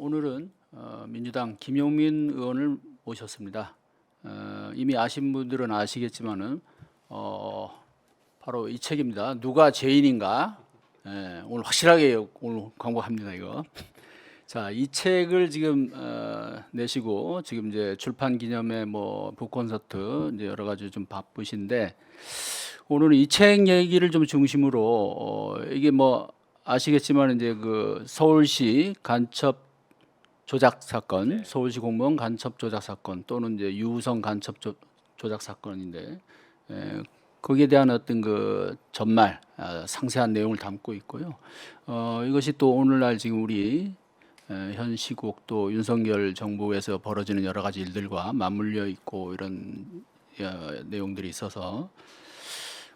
오늘은 민주당 김용민 의원을 모셨습니다. 이미 아신 분들은 아시겠지만은 바로 이 책입니다. 누가 죄인인가? 오늘 확실하게 오늘 광고합니다 이거. 자, 이 책을 지금 내시고 지금 이제 출판 기념회 뭐 북콘서트 이제 여러 가지 좀 바쁘신데 오늘은 이 책 얘기를 좀 중심으로 이게 뭐 아시겠지만 이제 그 서울시 간첩 조작 사건, 네. 서울시 공무원 간첩 조작 사건 또는 이제 유성 간첩 조작 사건인데 거기에 대한 어떤 그 전말 상세한 내용을 담고 있고요. 이것이 또 오늘날 지금 우리 현 시국 또 윤석열 정부에서 벌어지는 여러 가지 일들과 맞물려 있고 이런 내용들이 있어서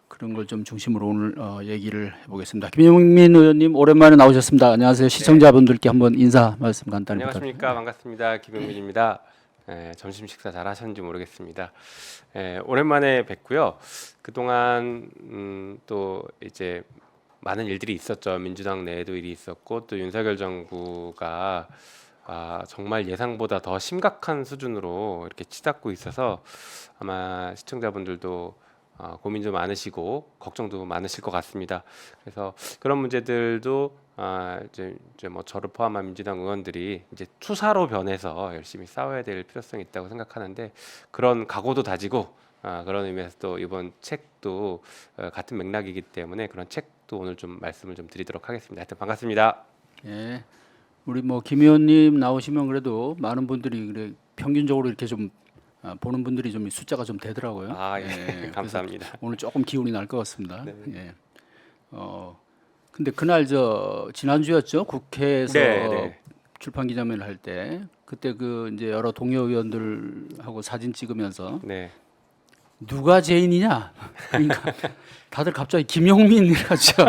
그런 걸 좀 중심으로 오늘 얘기를 해보겠습니다. 김용민 의원님 오랜만에 나오셨습니다. 안녕하세요. 시청자분들께 한번 인사 말씀 간단히 안녕하십니까. 반갑습니다. 김용민입니다. 점심 식사 잘 하셨는지 모르겠습니다. 오랜만에 뵙고요. 그동안 또 이제 많은 일들이 있었죠. 민주당 내에도 일이 있었고 또 윤석열 정부가 정말 예상보다 더 심각한 수준으로 이렇게 치닫고 있어서 아마 시청자분들도 고민도 많으시고 걱정도 많으실 것 같습니다. 그래서 그런 문제들도 이제 뭐 저를 포함한 민주당 의원들이 이제 투사로 변해서 열심히 싸워야 될 필요성이 있다고 생각하는데 그런 각오도 다지고 그런 의미에서 또 이번 책도 같은 맥락이기 때문에 그런 책도 오늘 좀 말씀을 좀 드리도록 하겠습니다. 하여튼 반갑습니다. 예. 우리 뭐 김 의원님 나오시면 그래도 많은 분들이 그래 평균적으로 이렇게 좀 보는 분들이 좀 숫자가 좀 되더라고요. 예. 감사합니다. 오늘 조금 기운이 날 것 같습니다. 네. 예. 근데 그날 지난주였죠. 국회에서 네. 출판 기념회를 할 때 그때 그 이제 여러 동료 의원들하고 사진 찍으면서 네. 누가 죄인이냐? 그러니까 다들 갑자기 김용민 이래가지고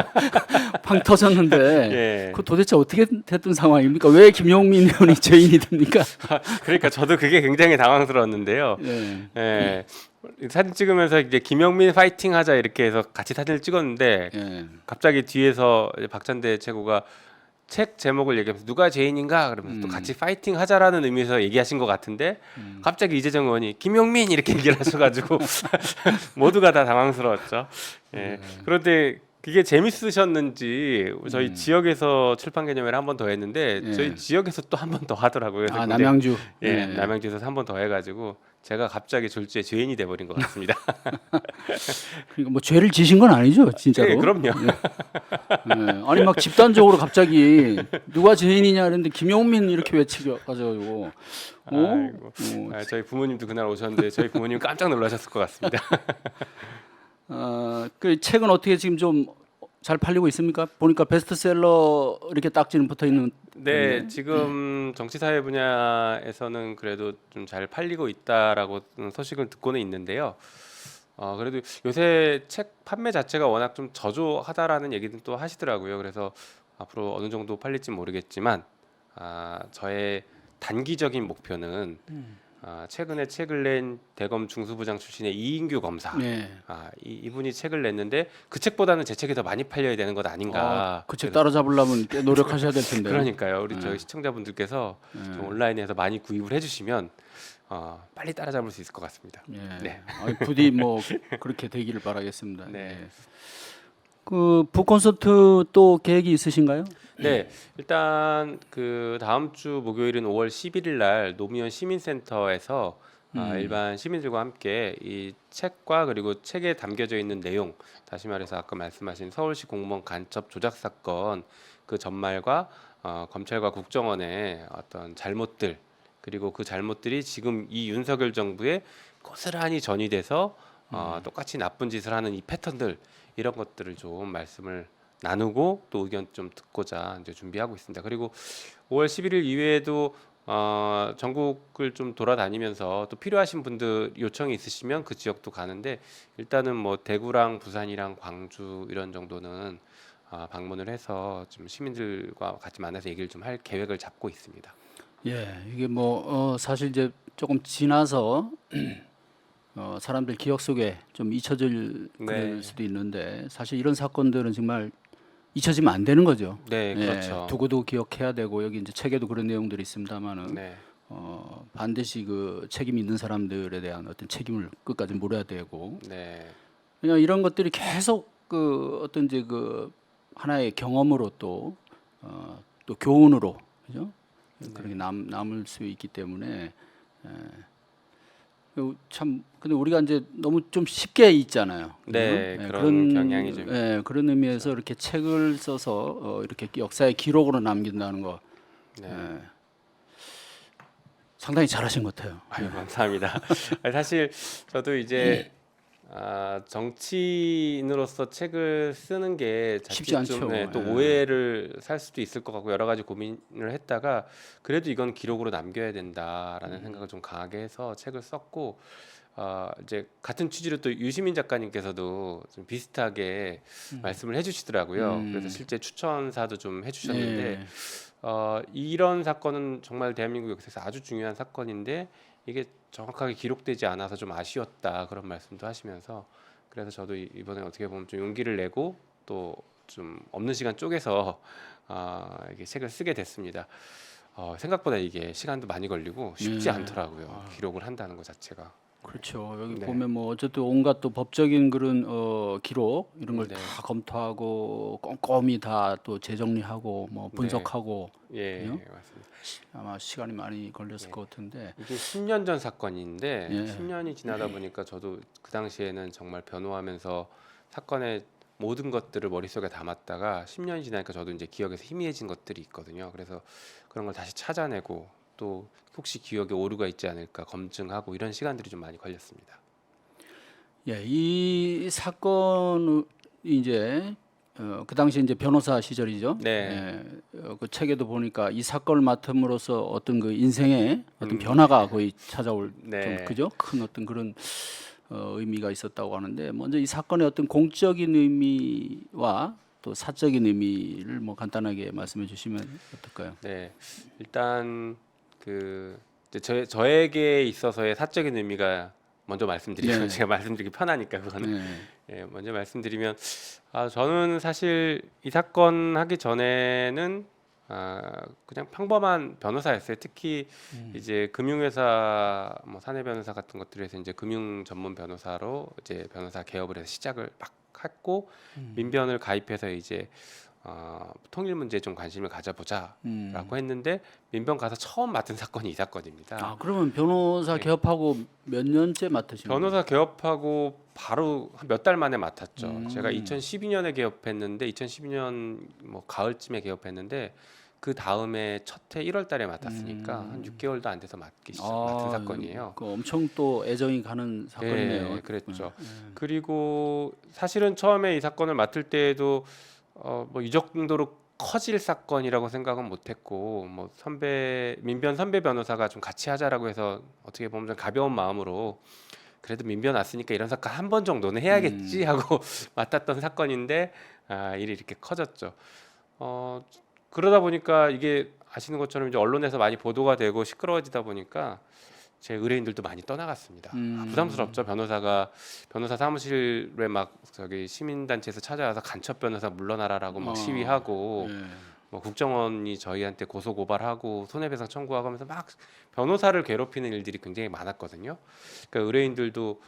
팡 터졌는데 예. 그 도대체 어떻게 됐던 상황입니까? 왜 김용민 의원이 죄인이 됩니까? 그러니까 저도 그게 굉장히 당황스러웠는데요. 예. 사진 찍으면서 이제 김영민 파이팅 하자 이렇게 해서 같이 사진을 찍었는데 예. 갑자기 뒤에서 이제 박찬대 최고가 책 제목을 얘기하면서 누가 죄인인가 그러면서 또 같이 파이팅 하자라는 의미에서 얘기하신 것 같은데 갑자기 이재정 의원이 김용민 이렇게 얘기를 하셔가지고 모두가 다 당황스러웠죠. 예. 그런데 그게 재밌으셨는지 저희 지역에서 출판 개념회를 한 번 더 했는데 예. 저희 지역에서 또 한 번 더 하더라고요. 그래서 굉장히 남양주. 예, 남양주에서 한 번 더 해가지고 제가 갑자기 졸지에 죄인이 돼버린 것 같습니다. 그러니까 뭐 죄를 지신 건 아니죠, 진짜로. 예, 그럼요. 예. 아니 막 집단적으로 갑자기 누가 죄인이냐 그랬는데 김용민 이렇게 외치가지고. 아이고, 저희 부모님도 그날 오셨는데 저희 부모님 깜짝 놀라셨을 것 같습니다. 그 책은 어떻게 지금 좀 잘 팔리고 있습니까? 보니까 베스트셀러 이렇게 딱지는 붙어 있는. 네, 지금 정치사회 분야에서는 그래도 좀 잘 팔리고 있다라고 소식을 듣고는 있는데요. 그래도 요새 책 판매 자체가 워낙 좀 저조하다라는 얘기는 또 하시더라고요. 그래서 앞으로 어느 정도 팔릴지 모르겠지만 저의 단기적인 목표는 최근에 책을 낸 대검 중수부장 출신의 이인규 검사. 네. 이분이 책을 냈는데 그 책보다는 제 책이 더 많이 팔려야 되는 것 아닌가. 그 책 따라잡으려면 꽤 노력하셔야 될 텐데. 그러니까요. 우리 저희 시청자분들께서 좀 온라인에서 많이 구입을 해주시면 빨리 따라잡을 수 있을 것 같습니다. 예. 네. 부디 뭐 그렇게 되기를 바라겠습니다. 네. 예. 그 북콘서트 또 계획이 있으신가요? 네, 일단 그 다음 주 목요일은 5월 11일 날 노무현 시민센터에서 일반 시민들과 함께 이 책과 그리고 책에 담겨져 있는 내용, 다시 말해서 아까 말씀하신 서울시 공무원 간첩 조작 사건 그 전말과 검찰과 국정원의 어떤 잘못들 그리고 그 잘못들이 지금 이 윤석열 정부에 고스란히 전이돼서 똑같이 나쁜 짓을 하는 이 패턴들 이런 것들을 좀 말씀을 나누고 또 의견 좀 듣고자 이제 준비하고 있습니다. 그리고 5월 11일 이외에도 전국을 좀 돌아다니면서 또 필요하신 분들 요청이 있으시면 그 지역도 가는데 일단은 뭐 대구랑 부산이랑 광주 이런 정도는 방문을 해서 좀 시민들과 같이 만나서 얘기를 좀 할 계획을 잡고 있습니다. 예, 이게 뭐 사실 이제 조금 지나서 사람들 기억 속에 좀 잊혀질 그럴 네. 수도 있는데 사실 이런 사건들은 정말 잊혀지면 안 되는 거죠. 네, 예, 그렇죠. 두고도 기억해야 되고 여기 이제 책에도 그런 내용들이 있습니다만은 네, 반드시 그 책임 있는 사람들에 대한 어떤 책임을 끝까지 물어야 되고 네, 그냥 이런 것들이 계속 그 어떤 이제 그 하나의 경험으로 또 교훈으로 그죠? 그렇게 남을 수 있기 때문에 참 근데 우리가 이제 너무 좀 쉽게 잊잖아요. 그죠? 네, 그런 경향이 좀 그런 의미에서 이렇게 책을 써서 이렇게 역사의 기록으로 남긴다는 거 네. 상당히 잘하신 것 같아요. 아유, 감사합니다. 아니, 사실 저도 이제 정치인으로서 책을 쓰는 게 쉽지 자칫 않죠. 좀 또 예. 오해를 살 수도 있을 것 같고 여러 가지 고민을 했다가 그래도 이건 기록으로 남겨야 된다라는 생각을 좀 강하게 해서 책을 썼고 이제 같은 취지로 또 유시민 작가님께서도 좀 비슷하게 말씀을 해주시더라고요. 그래서 실제 추천사도 좀 해주셨는데 네. 이런 사건은 정말 대한민국 역사에서 아주 중요한 사건인데 이게 정확하게 기록되지 않아서 좀 아쉬웠다 그런 말씀도 하시면서 그래서 저도 이번에 어떻게 보면 좀 용기를 내고 또 좀 없는 시간 쪼개서 이게 책을 쓰게 됐습니다. 생각보다 이게 시간도 많이 걸리고 쉽지 네. 않더라고요. 기록을 한다는 것 자체가. 그렇죠. 여기 네. 보면 뭐 어쨌든 온갖 또 법적인 그런 기록 이런 걸 네. 다 검토하고 꼼꼼히 다 또 재정리하고 뭐 분석하고 예, 그죠? 맞습니다. 아마 시간이 많이 걸렸을 것 같은데. 이게 10년 전 사건인데 예. 10년이 지나다 보니까 저도 그 당시에는 정말 변호하면서 사건의 모든 것들을 머릿속에 담았다가 10년이 지나니까 저도 이제 기억에서 희미해진 것들이 있거든요. 그래서 그런 걸 다시 찾아내고 또 혹시 기억에 오류가 있지 않을까 검증하고 이런 시간들이 좀 많이 걸렸습니다. 예, 이 사건이 이제 그 당시 이제 변호사 시절이죠. 네. 예, 그 책에도 보니까 이 사건을 맡음으로써 어떤 그 인생의 어떤 변화가 거의 찾아올 좀 네. 그죠? 큰 어떤 그런 의미가 있었다고 하는데 먼저 이 사건의 어떤 공적인 의미와 또 사적인 의미를 뭐 간단하게 말씀해 주시면 어떨까요? 네. 일단 그 이제 저에게 있어서의 사적인 의미가 먼저 말씀드리면 네. 제가 말씀드리기 편하니까 그거는 네. 예, 먼저 말씀드리면 저는 사실 이 사건 하기 전에는 그냥 평범한 변호사였어요. 특히 이제 금융회사 뭐 사내 변호사 같은 것들에서 이제 금융 전문 변호사로 이제 변호사 개업을 해서 시작을 막 했고 민변을 가입해서 이제 통일 문제에 좀 관심을 가져보자라고 했는데 민변 가서 처음 맡은 사건이 이 사건입니다. 아, 그러면 변호사 네. 개업하고 몇 년째 맡으신 거예요? 변호사 개업하고 바로 몇 달 만에 맡았죠. 제가 2012년에 개업했는데 2012년 뭐 가을쯤에 개업했는데 그 다음에 첫 해 1월 달에 맡았으니까 한 6개월도 안 돼서 맡은 사건이에요. 그 엄청 또 애정이 가는 사건이네요. 네, 그랬죠. 그리고 사실은 처음에 이 사건을 맡을 때에도 뭐 이 정도로 커질 사건이라고 생각은 못했고 뭐 민변 선배 변호사가 좀 같이 하자라고 해서 어떻게 보면 좀 가벼운 마음으로 그래도 민변 왔으니까 이런 사건 한 번 정도는 해야겠지 하고 맡았던 사건인데 일이 이렇게 커졌죠. 그러다 보니까 이게 아시는 것처럼 이제 언론에서 많이 보도가 되고 시끄러워지다 보니까 제 의뢰인들도 많이 떠나갔습니다. 부담스럽죠. 변호사 사무실에 막 저기 시민단체에서 찾아와서 간첩 변호사 물러나라라고 막 시위하고 예. 뭐 국정원이 저희한테 고소 고발하고 손해배상 청구하고 하면서 막 변호사를 괴롭히는 일들이 굉장히 많았거든요. 그러니까 의뢰인들도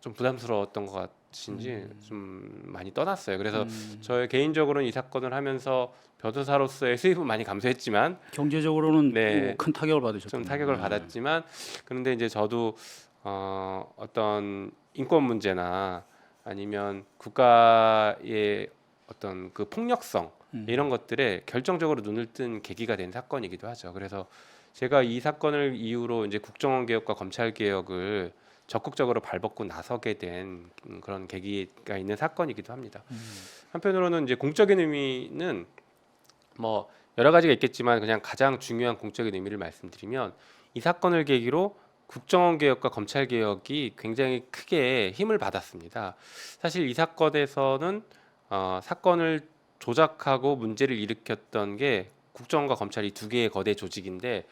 좀 부담스러웠던 것 같은지 좀 많이 떠났어요. 그래서 저의 개인적으로는 이 사건을 하면서 변호사로서의 수입은 많이 감소했지만 경제적으로는 네. 큰 타격을 받으셨죠. 좀 타격을 받았지만 그런데 이제 저도 어떤 인권 문제나 아니면 국가의 어떤 그 폭력성 이런 것들에 결정적으로 눈을 뜬 계기가 된 사건이기도 하죠. 그래서 제가 이 사건을 이유로 이제 국정원 개혁과 검찰 개혁을 적극적으로 발벗고 나서게 된 그런 계기가 있는 사건이기도 합니다. 한편으로는 이제 공적인 의미는 뭐 여러 가지가 있겠지만 그냥 가장 중요한 공적인 의미를 말씀드리면 이 사건을 계기로 국정원 개혁과 검찰 개혁이 굉장히 크게 힘을 받았습니다. 사실 이 사건에서는 사건을 조작하고 문제를 일으켰던 게 국정원과 검찰이 두 개의 거대 조직인데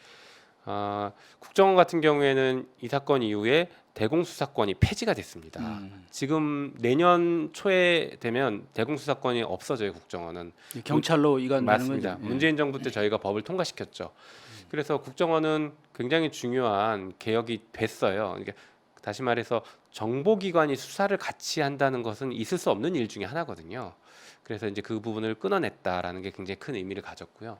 국정원 같은 경우에는 이 사건 이후에 대공수사권이 폐지가 됐습니다. 지금 내년 초에 되면 대공수사권이 없어져요. 국정원은. 경찰로 이관되는 맞습니다. 거죠. 예. 문재인 정부 때 저희가 법을 통과시켰죠. 그래서 국정원은 굉장히 중요한 개혁이 됐어요. 그러니까 다시 말해서 정보기관이 수사를 같이 한다는 것은 있을 수 없는 일 중에 하나거든요. 그래서 이제 그 부분을 끊어냈다라는 게 굉장히 큰 의미를 가졌고요.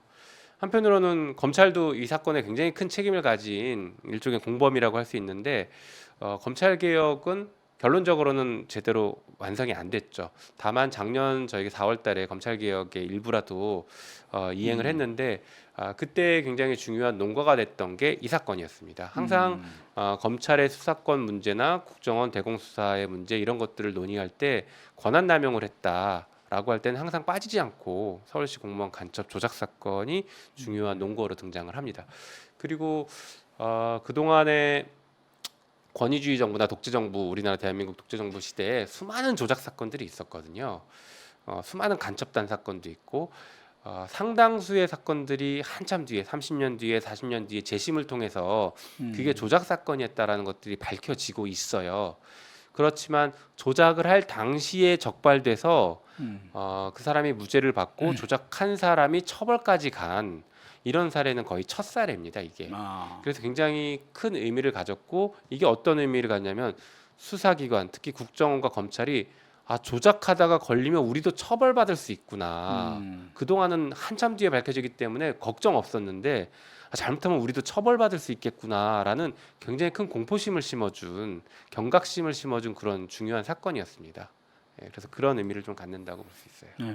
한편으로는 검찰도 이 사건에 굉장히 큰 책임을 가진 일종의 공범이라고 할 수 있는데 검찰 개혁은 결론적으로는 제대로 완성이 안 됐죠. 다만 작년 저희가 4월달에 검찰 개혁의 일부라도 이행을 했는데 그때 굉장히 중요한 논거가 됐던 게 이 사건이었습니다. 항상 검찰의 수사권 문제나 국정원 대공수사의 문제 이런 것들을 논의할 때 권한 남용을 했다라고 할 때는 항상 빠지지 않고 서울시 공무원 간첩 조작 사건이 중요한 논거로 등장을 합니다. 그리고 그 동안에 권위주의 정부나 독재 정부, 우리나라 대한민국 독재 정부 시대에 수많은 조작 사건들이 있었거든요. 수많은 간첩단 사건도 있고 상당수의 사건들이 한참 뒤에 30년 뒤에 40년 뒤에 재심을 통해서 그게 조작 사건이었다라는 것들이 밝혀지고 있어요. 그렇지만 조작을 할 당시에 적발돼서 그 사람이 무죄를 받고 조작한 사람이 처벌까지 간 이런 사례는 거의 첫 사례입니다. 이게. 그래서 굉장히 큰 의미를 가졌고 이게 어떤 의미를 갖냐면 수사기관 특히 국정원과 검찰이 조작하다가 걸리면 우리도 처벌받을 수 있구나. 그동안은 한참 뒤에 밝혀지기 때문에 걱정 없었는데 잘못하면 우리도 처벌받을 수 있겠구나라는 굉장히 큰 공포심을 심어준 경각심을 심어준 그런 중요한 사건이었습니다. 그래서 그런 의미를 좀 갖는다고 볼 수 있어요.